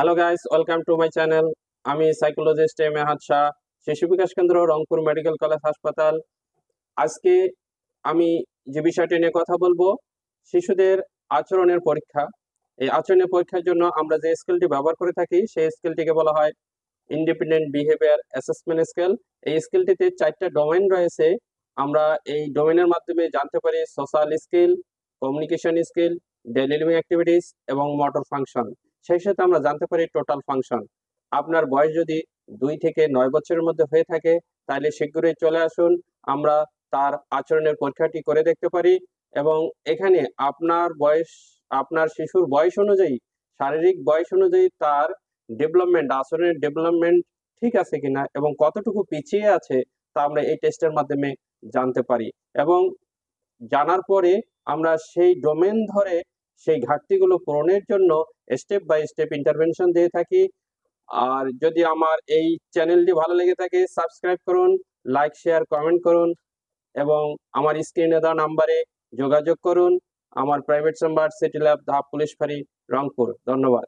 Hello guys, welcome to my channel. আমি psychologist M A হাদ Shah, শিশু বিকাশ কেন্দ্র, রংপুর মেডিকেল কলেজ হাসপাতাল। আজকে আমি যে বিষয়টি নিয়ে কথা বলবো, শিশুদের আচরণের পরীক্ষা। এই আচরণের পরীক্ষার জন্য আমরা যে স্কেলটি ব্যবহার করে থাকি সেই স্কেলটিকে বলা হয় ইন্ডিপেন্ডেন্ট বিহেভিয়ার অ্যাসেসমেন্ট স্কেল। এই স্কেলটিতে 4টা ডোমেইন রয়েছে। আমরা এই ডোমেইনের মাধ্যমে জানতে পারি social skill, communication skill, daily living activities এবং মোটর ফাংশন। সেই সাথে আমরা জানতে পারি টোটাল ফাংশন। আপনার বয়স যদি 2 থেকে 9 বছরের মধ্যে হয়ে থাকে তাহলে শীঘ্রই চলে আসুন, আমরা তার আচরণের পরীক্ষাটি করে দেখতে পারি। এবং এখানে আপনার শিশুর বয়স অনুযায়ী, শারীরিক বয়স অনুযায়ী তার আচরণের ডেভেলপমেন্ট ঠিক আছে কিনা এবং কতটুকু পিছিয়ে আছে তা আমরা এই টেস্টের মাধ্যমে জানতে পারি। এবং জানার পরে আমরা সেই ডোমেন ধরে সেই ঘাটতিগুলো পূরণের জন্য স্টেপ বাই স্টেপ ইন্টারভেনশন দিয়ে থাকি। আর যদি আমার এই চ্যানেলটি ভালো লেগে থাকে, সাবস্ক্রাইব করুন, লাইক, শেয়ার, কমেন্ট করুন এবং আমার স্ক্রিনে দেওয়া নাম্বারে যোগাযোগ করুন। আমার প্রাইভেট চেম্বার, সিটি ল্যাব, ধাপ, পুলিশ ফাঁড়ি, রংপুর। ধন্যবাদ।